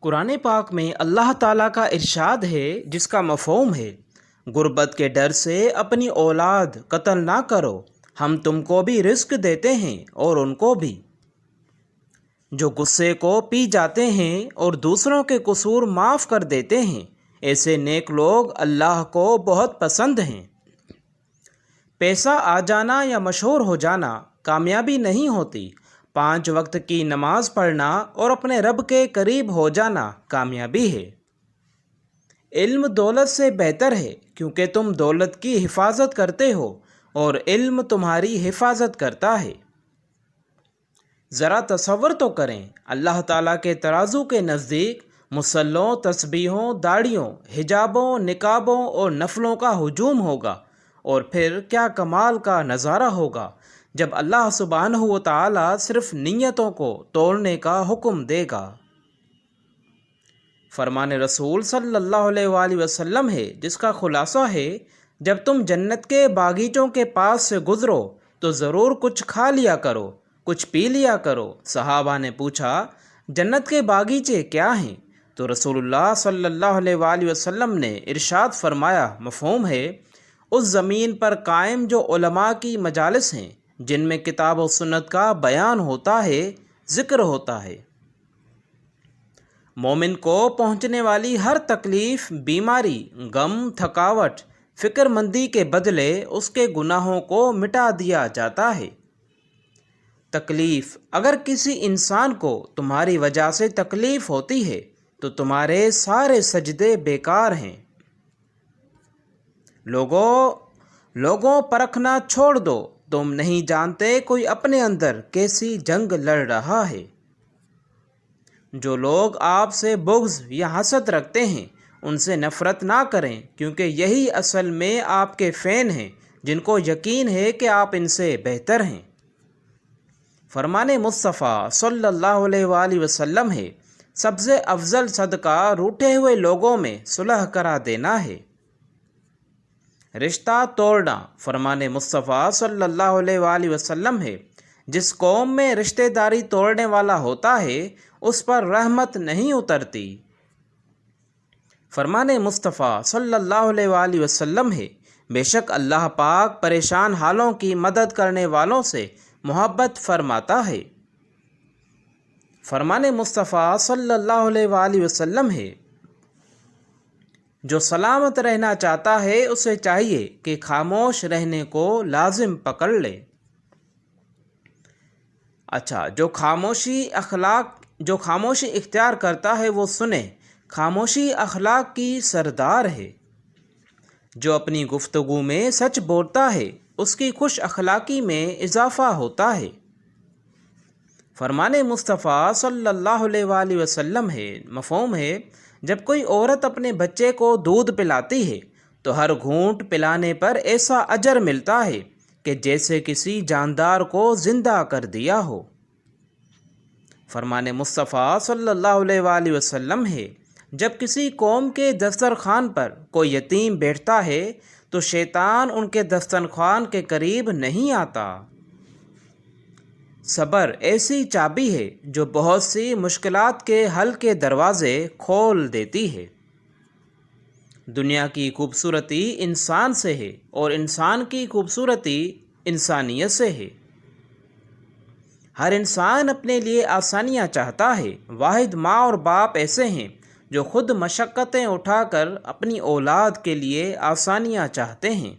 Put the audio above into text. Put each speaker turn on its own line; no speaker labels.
قرآن پاک میں اللہ تعالیٰ کا ارشاد ہے جس کا مفہوم ہے غربت کے ڈر سے اپنی اولاد قتل نہ کرو، ہم تم کو بھی رزق دیتے ہیں اور ان کو بھی۔ جو غصے کو پی جاتے ہیں اور دوسروں کے قصور معاف کر دیتے ہیں، ایسے نیک لوگ اللہ کو بہت پسند ہیں۔ پیسہ آ جانا یا مشہور ہو جانا کامیابی نہیں ہوتی، 5 وقت کی نماز پڑھنا اور اپنے رب کے قریب ہو جانا کامیابی ہے۔ علم دولت سے بہتر ہے کیونکہ تم دولت کی حفاظت کرتے ہو اور علم تمہاری حفاظت کرتا ہے۔ ذرا تصور تو کریں، اللہ تعالیٰ کے ترازو کے نزدیک مصلوں، تسبیحوں، داڑھیوں، حجابوں، نقابوں اور نفلوں کا ہجوم ہوگا، اور پھر کیا کمال کا نظارہ ہوگا جب اللہ سبحانہ و تعالیٰ صرف نیتوں کو توڑنے کا حکم دے گا۔ فرمان رسول صلی اللہ علیہ وآلہ وسلم ہے جس کا خلاصہ ہے، جب تم جنت کے باغیچوں کے پاس سے گزرو تو ضرور کچھ کھا لیا کرو، کچھ پی لیا کرو۔ صحابہ نے پوچھا، جنت کے باغیچے کیا ہیں؟ تو رسول اللہ صلی اللہ علیہ وآلہ وسلم نے ارشاد فرمایا، مفہوم ہے اس زمین پر قائم جو علماء کی مجالس ہیں، جن میں کتاب و سنت کا بیان ہوتا ہے، ذکر ہوتا ہے۔ مومن کو پہنچنے والی ہر تکلیف، بیماری، غم، تھکاوٹ، فکر مندی کے بدلے اس کے گناہوں کو مٹا دیا جاتا ہے۔ تکلیف، اگر کسی انسان کو تمہاری وجہ سے تکلیف ہوتی ہے تو تمہارے سارے سجدے بیکار ہیں۔ لوگوں پرکھنا چھوڑ دو، تم نہیں جانتے کوئی اپنے اندر کیسی جنگ لڑ رہا ہے۔ جو لوگ آپ سے بغض یا حسد رکھتے ہیں ان سے نفرت نہ کریں، کیونکہ یہی اصل میں آپ کے فین ہیں جن کو یقین ہے کہ آپ ان سے بہتر ہیں۔ فرمان مصطفیٰ صلی اللہ علیہ وآلہ وسلم ہے، سب سے افضل صدقہ روٹھے ہوئے لوگوں میں صلح کرا دینا ہے۔ رشتہ توڑنا، فرمان مصطفیٰ صلی اللہ علیہ وآلہ وسلم ہے، جس قوم میں رشتہ داری توڑنے والا ہوتا ہے اس پر رحمت نہیں اترتی۔ فرمان مصطفیٰ صلی اللہ علیہ وآلہ وسلم ہے، بے شک اللہ پاک پریشان حالوں کی مدد کرنے والوں سے محبت فرماتا ہے۔ فرمان مصطفیٰ صلی اللہ علیہ وآلہ وسلم ہے، جو سلامت رہنا چاہتا ہے اسے چاہیے کہ خاموش رہنے کو لازم پکڑ لے۔ اچھا، جو خاموشی اختیار کرتا ہے وہ سنے، خاموشی اخلاق کی سردار ہے۔ جو اپنی گفتگو میں سچ بولتا ہے اس کی خوش اخلاقی میں اضافہ ہوتا ہے۔ فرمان مصطفیٰ صلی اللہ علیہ وآلہ وسلم ہے، مفہوم ہے جب کوئی عورت اپنے بچے کو دودھ پلاتی ہے تو ہر گھونٹ پلانے پر ایسا اجر ملتا ہے کہ جیسے کسی جاندار کو زندہ کر دیا ہو۔ فرمان مصطفیٰ صلی اللہ علیہ وآلہ وسلم ہے، جب کسی قوم کے دسترخوان پر کوئی یتیم بیٹھتا ہے تو شیطان ان کے دسترخوان کے قریب نہیں آتا۔ صبر ایسی چابی ہے جو بہت سی مشکلات کے حل کے دروازے کھول دیتی ہے۔ دنیا کی خوبصورتی انسان سے ہے اور انسان کی خوبصورتی انسانیت سے ہے۔ ہر انسان اپنے لیے آسانیاں چاہتا ہے، واحد ماں اور باپ ایسے ہیں جو خود مشقتیں اٹھا کر اپنی اولاد کے لیے آسانیاں چاہتے ہیں۔